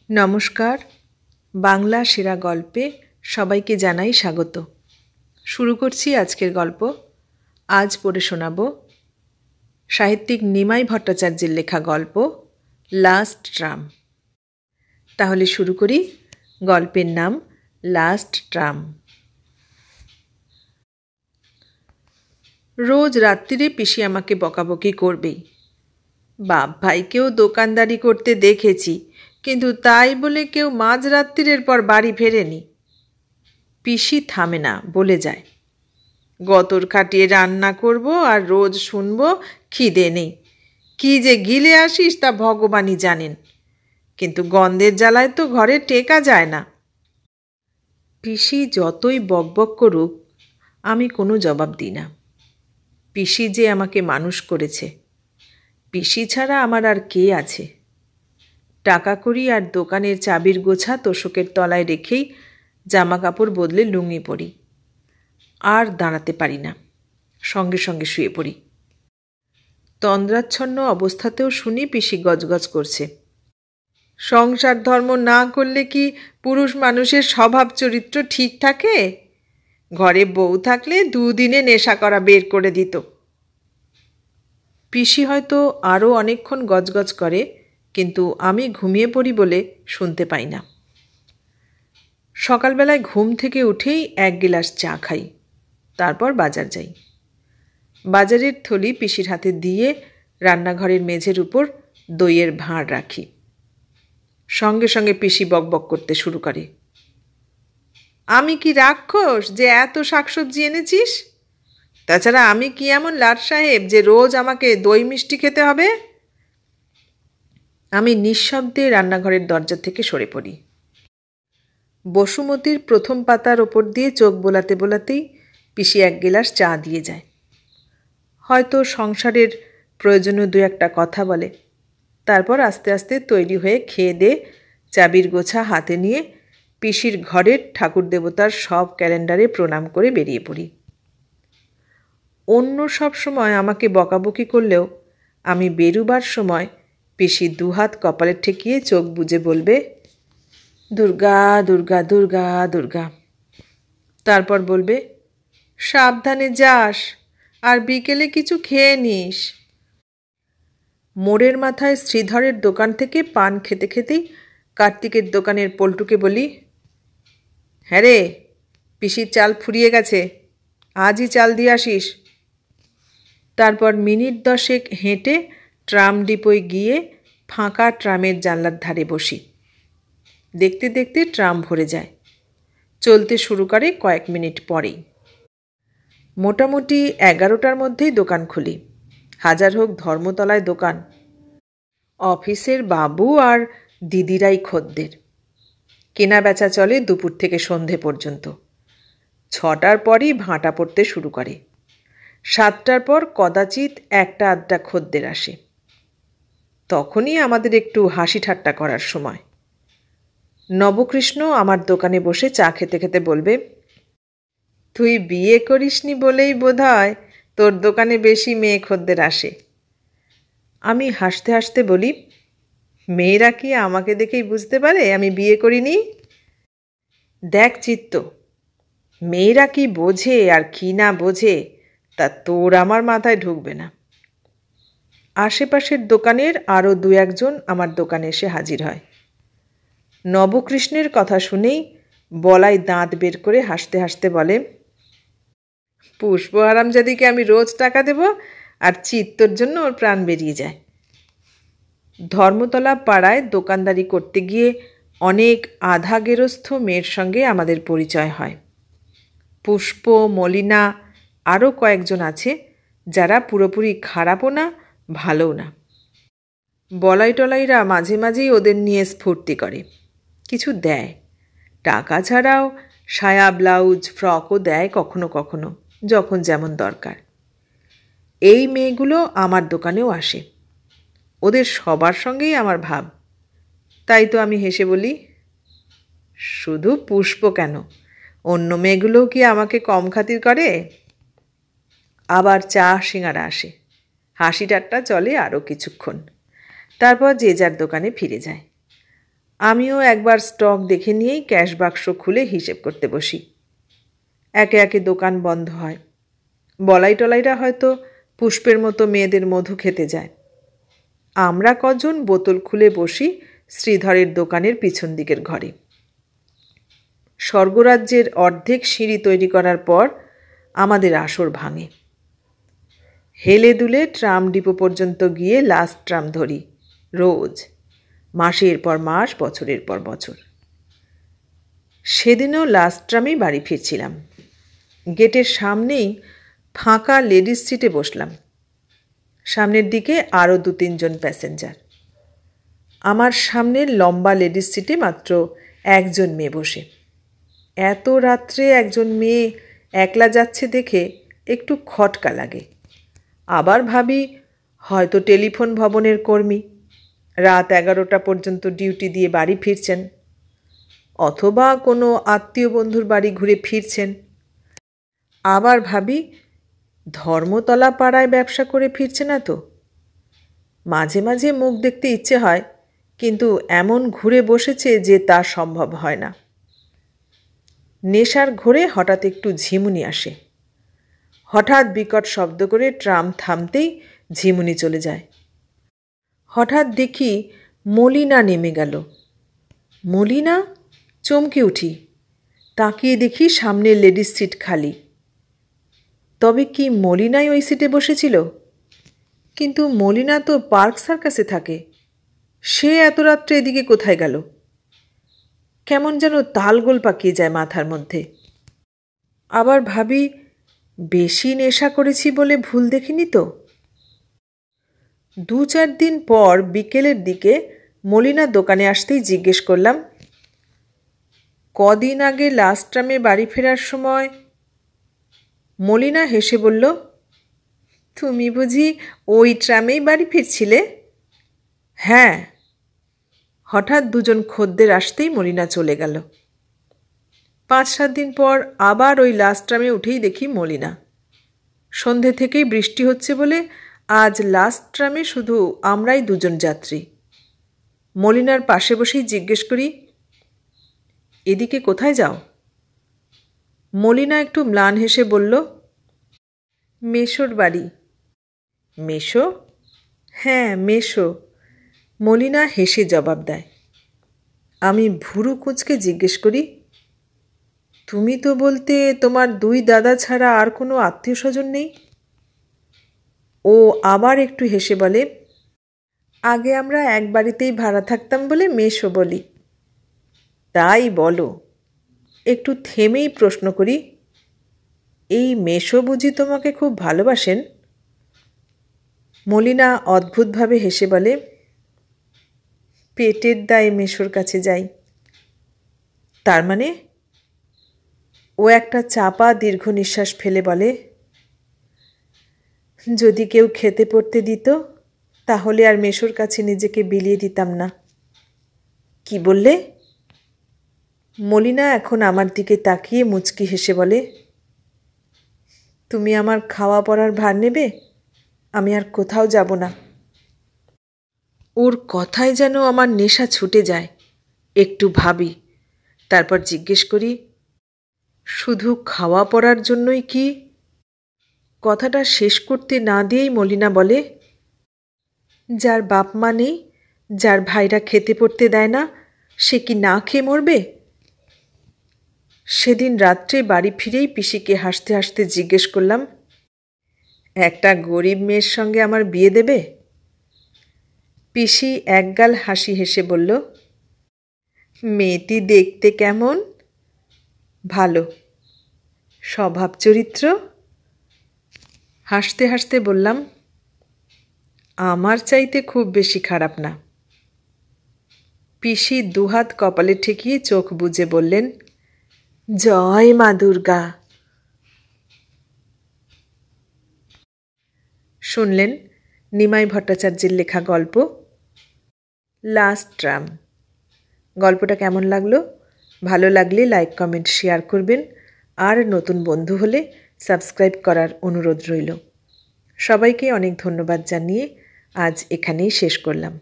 নমস্কার। বাংলা সেরা গল্পে সবাইকে জানাই স্বাগত। শুরু করছি আজকের গল্প। আজ পড়ে শোনাব সাহিত্যিক নিমাই ভট্টাচার্যের লেখা গল্প লাস্ট ট্রাম। তাহলে শুরু করি। গল্পের নাম লাস্ট ট্রাম। রোজ রাত্রিরে পিসি আমাকে বকাবকি করবেই। বাপ ভাইকেও দোকানদারি করতে দেখেছি, কিন্তু তাই বলে কেউ মাঝরাত্রিরের পর বাড়ি ফেরেনি। পিসি থামে না, বলে যায়, গতর খাটিয়ে রান্না করব আর রোজ শুনব খিদে নেই। কি যে গিলে আসিস তা ভগবানই জানেন, কিন্তু গন্ধের জ্বালায় তো ঘরে টেকা যায় না। পিসি যতই বকবক করুক আমি কোনো জবাব দিই না। পিসি যে আমাকে মানুষ করেছে, পিসি ছাড়া আমার আর কে আছে? টাকা করি আর দোকানের চাবির গোছা তোষকের তলায় রেখেই জামা কাপড় বদলে লুঙ্গি পরি। আর দাঁড়াতে পারি না, সঙ্গে সঙ্গে শুয়ে পড়ি। তন্দ্রাচ্ছন্ন অবস্থাতেও শুনি পিসি গজগজ করছে, সংসার ধর্ম না করলে কি পুরুষ মানুষের স্বভাব চরিত্র ঠিক থাকে? ঘরে বউ থাকলে দুদিনে নেশা করা বের করে দিত। পিসি হয়তো আরও অনেকক্ষণ গজগজ করে, কিন্তু আমি ঘুমিয়ে পড়ি বলে শুনতে পাই না। সকালবেলায় ঘুম থেকে উঠেই এক গিলাস চা খাই, তারপর বাজার যাই। বাজারের থলি পিসির হাতে দিয়ে রান্নাঘরের মেঝের উপর দইয়ের ভাঁড় রাখি। সঙ্গে সঙ্গে পিসি বকবক করতে শুরু করে, আমি কি রাক্ষস যে এত শাকসবজি এনেছিস? তাছাড়া আমি কি এমন লাট সাহেব যে রোজ আমাকে দই মিষ্টি খেতে হবে? আমি নিঃশব্দে রান্নাঘরের দরজা থেকে সরে পড়ি। বসুমতীর প্রথম পাতার ওপর দিয়ে চোখ বোলাতে বোলাতেই পিসি এক গিলাস চা দিয়ে যায়। হয়তো সংসারের প্রয়োজনীয় দু একটা কথা বলে, তারপর আস্তে আস্তে তৈরি হয়ে খেয়ে দিয়ে চাবির গোছা হাতে নিয়ে পিসির ঘরের ঠাকুর দেবতার সব ক্যালেন্ডারে প্রণাম করে বেরিয়ে পড়ি। অন্য সব সময় আমাকে বকাবকি করলেও আমি বেরুবার সময় পিসি দুহাত কপালে ঠেকিয়ে চোখ বুজে বলবে, দুর্গা দুর্গা দুর্গা দুর্গা। তারপর বলবে, সাবধানে যাস আর বিকেলে কিছু খেয়ে নিস। মোড়ের মাথায় শ্রীধরের দোকান থেকে পান খেতে খেতেই কার্তিকের দোকানের পল্টুকে বলি, হ্যাঁ রে, পিসির চাল ফুরিয়ে গেছে, আজই চাল দিয়ে আসিস। তারপর মিনিট 10 হেঁটে ট্রাম ডিপোয় গিয়ে ফাঁকা ট্রামের জানলার ধারে বসি। দেখতে দেখতে ট্রাম ভরে যায়, চলতে শুরু করে কয়েক মিনিট পরেই। মোটামুটি 11টার মধ্যেই দোকান খুলি। হাজার হোক ধর্মতলায় দোকান, অফিসের বাবু আর দিদিরাই খদ্দের। কেনা বেচা চলে দুপুর থেকে সন্ধে পর্যন্ত। 6টার পরই ভাঁটা পড়তে শুরু করে। 7টার পর কদাচিৎ একটা আধটা খদ্দের আসে। তখনই আমাদের একটু হাসি ঠাট্টা করার সময়। নবকৃষ্ণ আমার দোকানে বসে চা খেতে খেতে বলবে, তুই বিয়ে করিসনি বলেই বোধহয় তোর দোকানে বেশি মেয়ে খদ্দের আসে। আমি হাসতে হাসতে বলি, মেয়েরা কি আমাকে দেখেই বুঝতে পারে আমি বিয়ে করিনি? দেখ চিত্ত, মেয়েরা কি বোঝে আর কি না বোঝে তা তোর আমার মাথায় ঢুকবে না। আশেপাশের দোকানের আরও 2-1 আমার দোকানে এসে হাজির হয়। নবকৃষ্ণের কথা শুনেই বলাই দাঁত বের করে হাসতে হাসতে বলে, পুষ্প হারামজাদিকে আমি রোজ টাকা দেব আর চিত্তর জন্য ওর প্রাণ বেরিয়ে যায়। ধর্মতলা পাড়ায় দোকানদারি করতে গিয়ে অনেক আধা গেরস্থ মেয়ের সঙ্গে আমাদের পরিচয় হয়। পুষ্প, মলিনা, আরও কয়েকজন আছে যারা পুরোপুরি খারাপও না ভালোও না। বলাই টলাইরা মাঝে মাঝেই ওদের নিয়ে স্ফূর্তি করে, কিছু দেয়। টাকা ছাড়াও সায়া, ব্লাউজ, ফ্রকও দেয় কখনো কখনো, যখন যেমন দরকার। এই মেয়েগুলো আমার দোকানেও আসে। ওদের সবার সঙ্গেই আমার ভাব। তাই তো আমি হেসে বলি, শুধু পুষ্প কেন, অন্য মেয়েগুলোও কি আমাকে কম খাতির করে? আবার চা সিঙাড়া আসে, হাসি ঠাট্টা চলে আরও কিছুক্ষণ, তারপর যে যার দোকানে ফিরে যায়। আমিও একবার স্টক দেখে নিয়েই ক্যাশ বাক্স খুলে হিসেব করতে বসি। একে একে দোকান বন্ধ হয়। বলাই টলাইরা হয়তো পুষ্পের মতো মেয়েদের মধু খেতে যায়। আমরা কজন বোতল খুলে বসি শ্রীধরের দোকানের পিছন দিকের ঘরে। স্বর্গরাজ্যের অর্ধেক সিঁড়ি তৈরি করার পর আমাদের আসর ভাঙে। হেলে দুলে ট্রাম ডিপো পর্যন্ত গিয়ে লাস্ট ট্রাম ধরি রোজ, মাসের পর মাস, বছরের পর বছর। সেদিনও লাস্ট ট্রামেই বাড়ি ফিরছিলাম। গেটের সামনেই ফাঁকা লেডিস সিটে বসলাম। সামনের দিকে আরও 2-3 জন প্যাসেঞ্জার। আমার সামনের লম্বা লেডিস সিটে মাত্র একজন মেয়ে বসে। এত রাত্রে একজন মেয়ে একলা যাচ্ছে দেখে একটু খটকা লাগে। আবার ভাবি হয়তো টেলিফোন ভবনের কর্মী, রাত 11টা পর্যন্ত ডিউটি দিয়ে বাড়ি ফিরছেন, অথবা কোনো আত্মীয় বন্ধুর বাড়ি ঘুরে ফিরছেন। আবার ভাবি ধর্মতলা পাড়ায় ব্যবসা করে ফিরছে না তো। মাঝে মাঝে মুখ দেখতে ইচ্ছে হয়, কিন্তু এমন ঘুরে বসেছে যে তা সম্ভব হয় না। নেশার ঘোরে হঠাৎ একটু ঝিমুনি আসে। হঠাৎ বিকট শব্দ করে ট্রাম থামতেই ঝিমুনি চলে যায়। হঠাৎ দেখি মলিনা নেমে গেল। মলিনা? চমকে উঠি। তাকিয়ে দেখি সামনের লেডিস সিট খালি। তবে কি মলিনাই ওই সিটে বসেছিল? কিন্তু মলিনা তো পার্ক সার্কাসে থাকে। সে এত রাত্রে এদিকে কোথায় গেল? কেমন যেন তালগোল পাকিয়ে যায় মাথার মধ্যে। আবার ভাবি বেশি নেশা করেছি বলে ভুল দেখিনি তো। 2-4 দিন পর বিকেলের দিকে মলিনা দোকানে আসতেই জিজ্ঞেস করলাম, কদিন আগে লাস্ট ট্রামে বাড়ি ফেরার সময়? মলিনা হেসে বলল, তুমি বুঝি ওই ট্রামেই বাড়ি ফিরছিলে? হ্যাঁ। হঠাৎ 2 জন খদ্দের আসতেই মলিনা চলে গেল। 5-7 দিন পর আবার ওই লাস্ট ট্রামে উঠেই দেখি মলিনা। সন্ধে থেকেই বৃষ্টি হচ্ছে বলে আজ লাস্ট ট্রামে শুধু আমরাই 2 জন যাত্রী। মলিনার পাশে বসেই জিজ্ঞেস করি, এদিকে কোথায় যাও? মলিনা একটু ম্লান হেসে বলল, মেশোর বাড়ি। মেশো? হ্যাঁ, মেশো। মলিনা হেসে জবাব দেয়। আমি ভুরু কুঁচকে জিজ্ঞেস করি, তুমি তো বলতে তোমার 2 দাদা ছাড়া আর কোনো আত্মীয় স্বজন নেই? ও আবার একটু হেসে বলে, আগে আমরা এক বাড়িতেই ভাড়া থাকতাম বলে মেশো বলি। তাই বলো? একটু থেমেই প্রশ্ন করি, এই মেশো বুঝি তোমাকে খুব ভালোবাসেন? মলিনা অদ্ভুতভাবে হেসে বলে, পেটের দায়ে মেশোর কাছে যাই। তার মানে? ও একটা চাপা দীর্ঘ নিঃশ্বাস ফেলে বলে, যদি কেউ খেতে পড়তে দিত তাহলে আর মেশোর কাছে নিজেকে বিলিয়ে দিতাম না। কি বললে? মলিনা এখন আমার দিকে তাকিয়ে মুচকি হেসে বলে, তুমি আমার খাওয়া পড়ার ভার নেবে? আমি আর কোথাও যাব না। ওর কথায় যেন আমার নেশা ছুটে যায়। একটু ভাবি, তারপর জিজ্ঞেস করি, শুধু খাওয়া পড়ার জন্যই কি? কথাটা শেষ করতে না দিয়েই মলিনা বলে, যার বাপ মা নেই, যার ভাইরা খেতে পড়তে দেয় না, সে কি না খেয়ে মরবে? সেদিন রাত্রে বাড়ি ফিরেই পিসিকে হাসতে হাসতে জিজ্ঞেস করলাম, একটা গরিব মেয়ের সঙ্গে আমার বিয়ে দেবে? পিসি একগাল হাসি হেসে বলল, মেয়েটি দেখতে কেমন? ভালো। স্বভাব চরিত্র? হাসতে হাসতে বললাম, আমার চাইতে খুব বেশি খারাপ না। পিসি 2 হাত কপালে ঠেকিয়ে চোখ বুজে বললেন, জয় মা দুর্গা। শুনলেন নিমাই ভট্টাচার্যের লেখা গল্প লাস্ট ট্রাম। গল্পটা কেমন লাগলো? ভালো লাগলে লাইক, কমেন্ট, শেয়ার করবেন। আর নতুন বন্ধু হলে সাবস্ক্রাইব করার অনুরোধ রইল। সবাইকে অনেক ধন্যবাদ জানিয়ে আজ এখানেই শেষ করলাম।